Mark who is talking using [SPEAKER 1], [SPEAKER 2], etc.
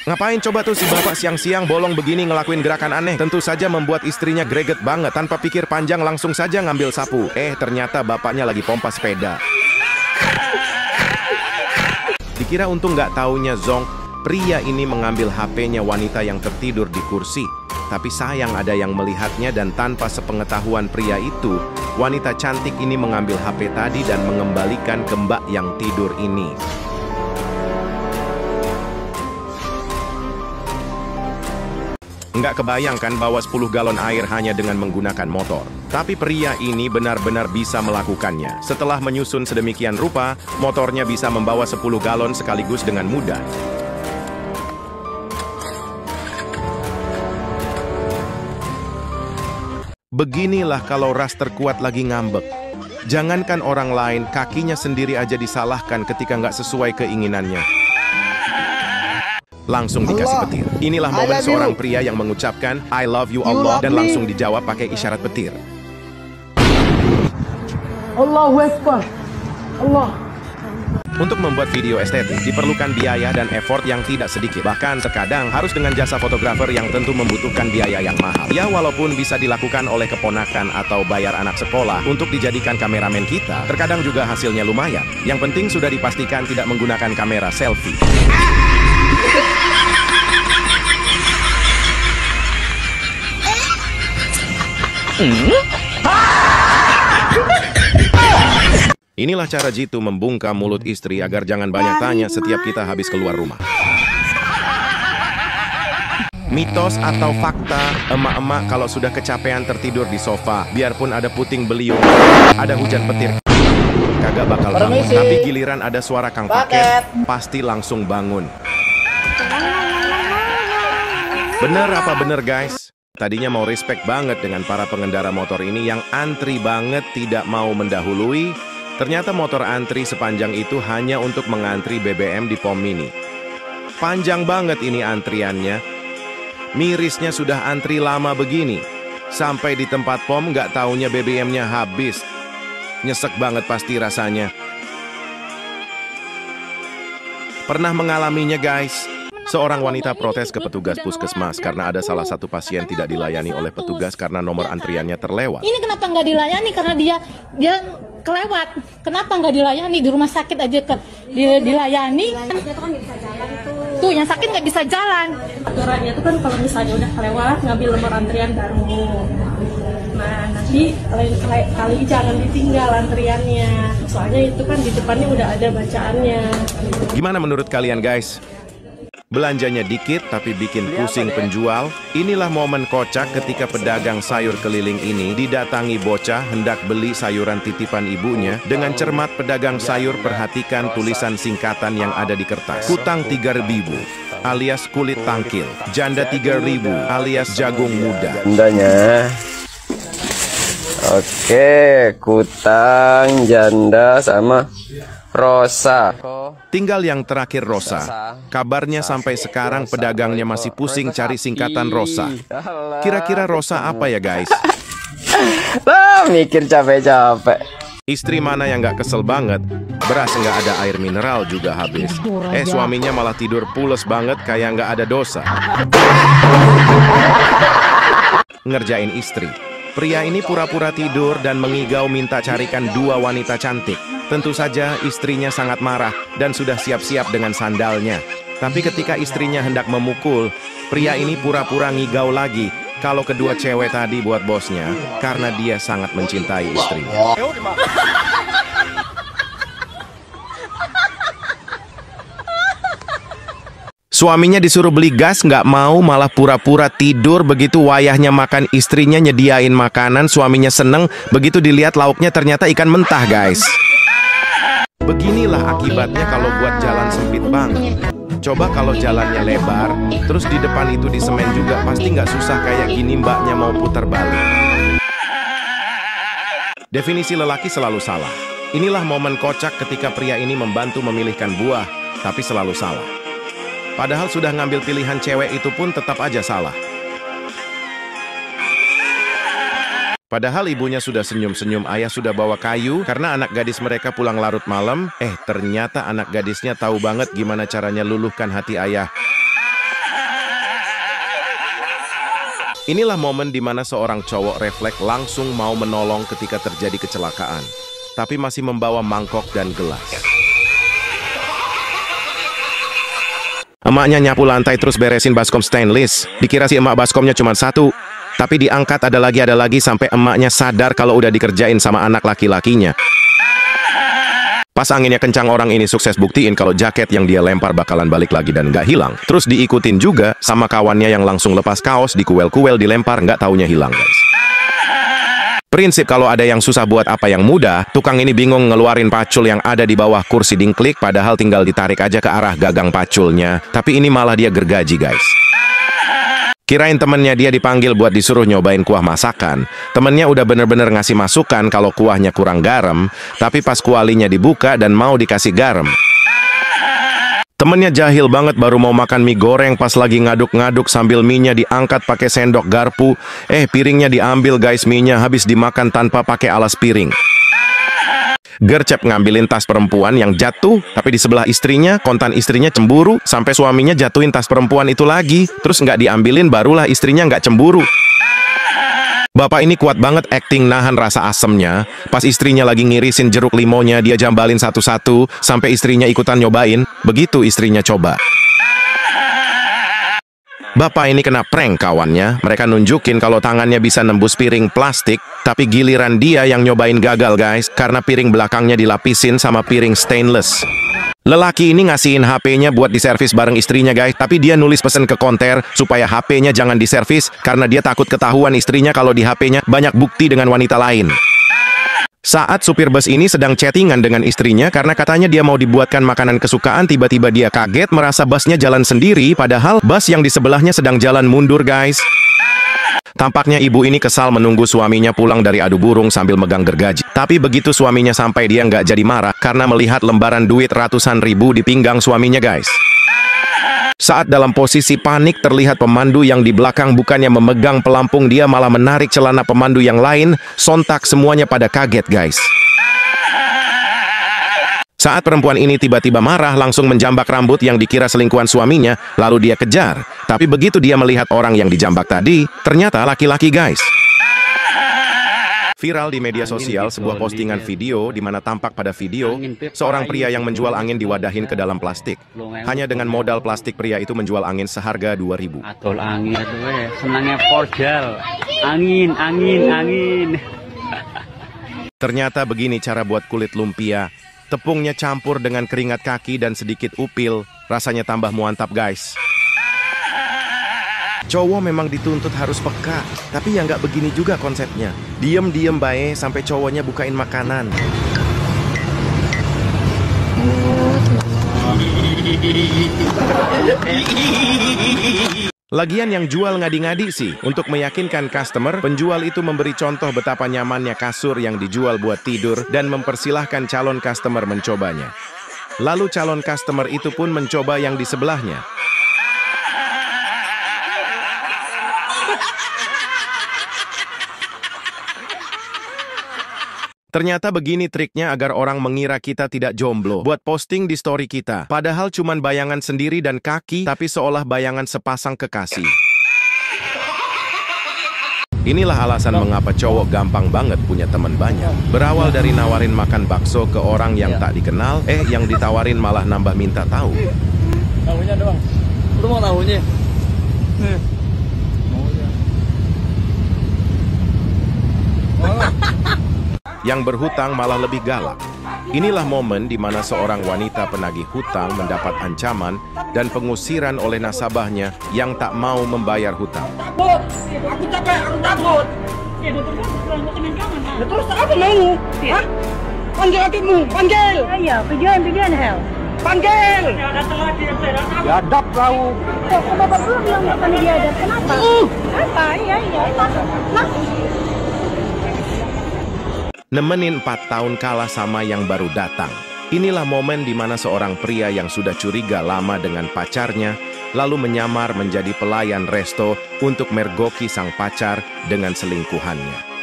[SPEAKER 1] Ngapain coba tuh si bapak siang-siang bolong begini ngelakuin gerakan aneh? Tentu saja membuat istrinya greget banget. Tanpa pikir panjang langsung saja ngambil sapu. Ternyata bapaknya lagi pompa sepeda. Dikira untung nggak taunya zonk, pria ini mengambil HP-nya wanita yang tertidur di kursi. Tapi sayang ada yang melihatnya dan tanpa sepengetahuan pria itu, wanita cantik ini mengambil HP tadi dan mengembalikan ke mbak yang tidur ini. Nggak kebayangkan bawa 10 galon air hanya dengan menggunakan motor. Tapi pria ini benar-benar bisa melakukannya. Setelah menyusun sedemikian rupa, motornya bisa membawa 10 galon sekaligus dengan mudah. Beginilah kalau ras terkuat lagi ngambek. Jangankan orang lain, kakinya sendiri aja disalahkan ketika nggak sesuai keinginannya. Langsung dikasih petir. Inilah momen seorang pria yang mengucapkan I love you Allah dan langsung dijawab pakai isyarat petir.
[SPEAKER 2] Allahu Akbar. Allah.
[SPEAKER 1] Untuk membuat video estetik diperlukan biaya dan effort yang tidak sedikit. Bahkan terkadang harus dengan jasa fotografer yang tentu membutuhkan biaya yang mahal. Ya walaupun bisa dilakukan oleh keponakan atau bayar anak sekolah untuk dijadikan kameramen kita, terkadang juga hasilnya lumayan. Yang penting sudah dipastikan tidak menggunakan kamera selfie. Inilah cara jitu membungkam mulut istri agar jangan banyak tanya setiap kita habis keluar rumah. Mitos atau fakta, emak-emak kalau sudah kecapean tertidur di sofa, biarpun ada puting beliung, ada hujan petir, kagak bakal bangun. Tapi giliran ada suara kang paket, pasti langsung bangun. Bener apa bener guys? Tadinya mau respect banget dengan para pengendara motor ini yang antri banget tidak mau mendahului. Ternyata motor antri sepanjang itu hanya untuk mengantri BBM di pom mini. Panjang banget ini antriannya. Mirisnya sudah antri lama begini. Sampai di tempat pom nggak taunya BBM-nya habis. Nyesek banget pasti rasanya. Pernah mengalaminya guys? Seorang wanita protes ke petugas puskesmas karena ada salah satu pasien tidak dilayani oleh petugas karena nomor antriannya terlewat.
[SPEAKER 3] Ini kenapa nggak dilayani? Karena dia kelewat. Kenapa nggak dilayani? Di rumah sakit aja dilayani. Tuh yang sakit nggak bisa jalan.
[SPEAKER 4] Aturannya itu kan kalau misalnya udah kelewat ngambil nomor antrian baru. Nah nanti lain kali jangan ditinggal antriannya. Soalnya itu kan di depannya udah ada bacaannya.
[SPEAKER 1] Gimana menurut kalian guys? Belanjanya dikit tapi bikin pusing penjual. Inilah momen kocak ketika pedagang sayur keliling ini didatangi bocah hendak beli sayuran titipan ibunya. Dengan cermat pedagang sayur perhatikan tulisan singkatan yang ada di kertas. Kutang 3.000 alias kulit tangkil. Janda 3.000 alias jagung muda.
[SPEAKER 5] Jandanya. Oke, kutang, janda sama Rosa.
[SPEAKER 1] Tinggal yang terakhir Rosa. Kabarnya sampai sekarang pedagangnya masih pusing cari singkatan Rosa. Kira-kira Rosa apa ya guys?
[SPEAKER 5] Mikir capek-capek.
[SPEAKER 1] Istri mana yang nggak kesel banget? Beras nggak ada, air mineral juga habis. Suaminya malah tidur pules banget kayak nggak ada dosa. Ngerjain istri. Pria ini pura-pura tidur dan mengigau minta carikan 2 wanita cantik. Tentu saja istrinya sangat marah dan sudah siap-siap dengan sandalnya. Tapi ketika istrinya hendak memukul, pria ini pura-pura ngigau lagi kalau kedua cewek tadi buat bosnya karena dia sangat mencintai istrinya. Suaminya disuruh beli gas, nggak mau, malah pura-pura tidur. Begitu wayahnya makan, istrinya nyediain makanan, suaminya seneng. Begitu dilihat lauknya ternyata ikan mentah, guys. Beginilah akibatnya kalau buat jalan sempit banget. Coba kalau jalannya lebar, terus di depan itu disemen juga, pasti nggak susah kayak gini mbaknya mau putar balik. Definisi lelaki selalu salah. Inilah momen kocak ketika pria ini membantu memilihkan buah, tapi selalu salah. Padahal sudah ngambil pilihan cewek itu pun tetap aja salah. Padahal ibunya sudah senyum-senyum, ayah sudah bawa kayu karena anak gadis mereka pulang larut malam. Ternyata anak gadisnya tahu banget gimana caranya luluhkan hati ayah. Inilah momen di mana seorang cowok refleks langsung mau menolong ketika terjadi kecelakaan, tapi masih membawa mangkok dan gelas. Emaknya nyapu lantai terus beresin baskom stainless. Dikira si emak baskomnya cuma satu, tapi diangkat ada lagi sampai emaknya sadar kalau udah dikerjain sama anak laki-lakinya. Pas anginnya kencang, orang ini sukses buktiin kalau jaket yang dia lempar bakalan balik lagi dan nggak hilang. Terus diikutin juga sama kawannya yang langsung lepas kaos, dikuel-kuel, dilempar, nggak taunya hilang, guys. Prinsip kalau ada yang susah buat apa yang mudah, tukang ini bingung ngeluarin pacul yang ada di bawah kursi dingklik, padahal tinggal ditarik aja ke arah gagang paculnya. Tapi ini malah dia gergaji, guys. Kirain temennya dia dipanggil buat disuruh nyobain kuah masakan. Temennya udah bener-bener ngasih masukan kalau kuahnya kurang garam, tapi pas kualinya dibuka dan mau dikasih garam, temennya jahil banget, baru mau makan mie goreng pas lagi ngaduk-ngaduk sambil mie-nya diangkat pakai sendok garpu. Piringnya diambil, guys, mie-nya habis dimakan tanpa pakai alas piring. Gercep ngambilin tas perempuan yang jatuh, tapi di sebelah istrinya, kontan istrinya cemburu, sampai suaminya jatuhin tas perempuan itu lagi, terus nggak diambilin, barulah istrinya nggak cemburu. Bapak ini kuat banget acting nahan rasa asemnya. Pas istrinya lagi ngirisin jeruk limonya, dia jambalin satu-satu, sampai istrinya ikutan nyobain. Begitu istrinya coba, Bapak ini kena prank kawannya. Mereka nunjukin kalau tangannya bisa nembus piring plastik, tapi giliran dia yang nyobain gagal, guys, karena piring belakangnya dilapisin sama piring stainless. Lelaki ini ngasihin HP-nya buat diservis bareng istrinya, guys, tapi dia nulis pesen ke konter supaya HP-nya jangan diservis karena dia takut ketahuan istrinya kalau di HP-nya banyak bukti dengan wanita lain. Saat supir bus ini sedang chattingan dengan istrinya karena katanya dia mau dibuatkan makanan kesukaan, tiba-tiba dia kaget merasa busnya jalan sendiri, padahal bus yang di sebelahnya sedang jalan mundur, guys. Tampaknya ibu ini kesal menunggu suaminya pulang dari adu burung sambil megang gergaji. Tapi begitu suaminya sampai, dia nggak jadi marah karena melihat lembaran duit ratusan ribu di pinggang suaminya, guys. Saat dalam posisi panik, terlihat pemandu yang di belakang bukannya memegang pelampung, dia malah menarik celana pemandu yang lain. Sontak semuanya pada kaget, guys. Saat perempuan ini tiba-tiba marah, langsung menjambak rambut yang dikira selingkuhan suaminya, lalu dia kejar. Tapi begitu dia melihat orang yang dijambak tadi, ternyata laki-laki, guys. Viral di media sosial sebuah postingan video di mana tampak pada video seorang pria yang menjual angin diwadahin ke dalam plastik. Hanya dengan modal plastik, pria itu menjual angin seharga 2.000.
[SPEAKER 6] Atol angin itu senangnya porjal. Angin.
[SPEAKER 1] Ternyata begini cara buat kulit lumpia. Tepungnya campur dengan keringat kaki dan sedikit upil, rasanya tambah muantap, guys. Cowok memang dituntut harus peka, tapi ya nggak begini juga konsepnya. Diem-diem bae sampai cowoknya bukain makanan. Lagian yang jual ngadi-ngadi sih. Untuk meyakinkan customer, penjual itu memberi contoh betapa nyamannya kasur yang dijual buat tidur dan mempersilahkan calon customer mencobanya. Lalu calon customer itu pun mencoba yang di sebelahnya. Ternyata begini triknya agar orang mengira kita tidak jomblo. Buat posting di story kita. Padahal cuman bayangan sendiri dan kaki, tapi seolah bayangan sepasang kekasih. Inilah alasan mengapa cowok gampang banget punya teman banyak. Berawal dari nawarin makan bakso ke orang yang tak dikenal, yang ditawarin malah nambah minta tahu.
[SPEAKER 2] Tahunya doang. Lu mau tahunya?
[SPEAKER 1] Yang berhutang malah lebih galak. Inilah momen di mana seorang wanita penagih hutang mendapat ancaman dan pengusiran oleh nasabahnya yang tak mau membayar hutang.
[SPEAKER 2] Takut, aku capek, aku takut.
[SPEAKER 4] Ya dokter kan pulang ke jangan.
[SPEAKER 2] Ya, terus apa mau? Hah? Panggil hakimmu, panggil.
[SPEAKER 4] Iya, videoan hell.
[SPEAKER 2] Panggil.
[SPEAKER 4] Ya datang lagi yang saya datang.
[SPEAKER 2] Biadab kau.
[SPEAKER 4] Kok bapak belum bilang bukan diadab? Kenapa? Apa? Iya. Nah.
[SPEAKER 1] Nemenin 4 tahun kalah sama yang baru datang. Inilah momen di mana seorang pria yang sudah curiga lama dengan pacarnya, lalu menyamar menjadi pelayan resto untuk mergoki sang pacar dengan selingkuhannya.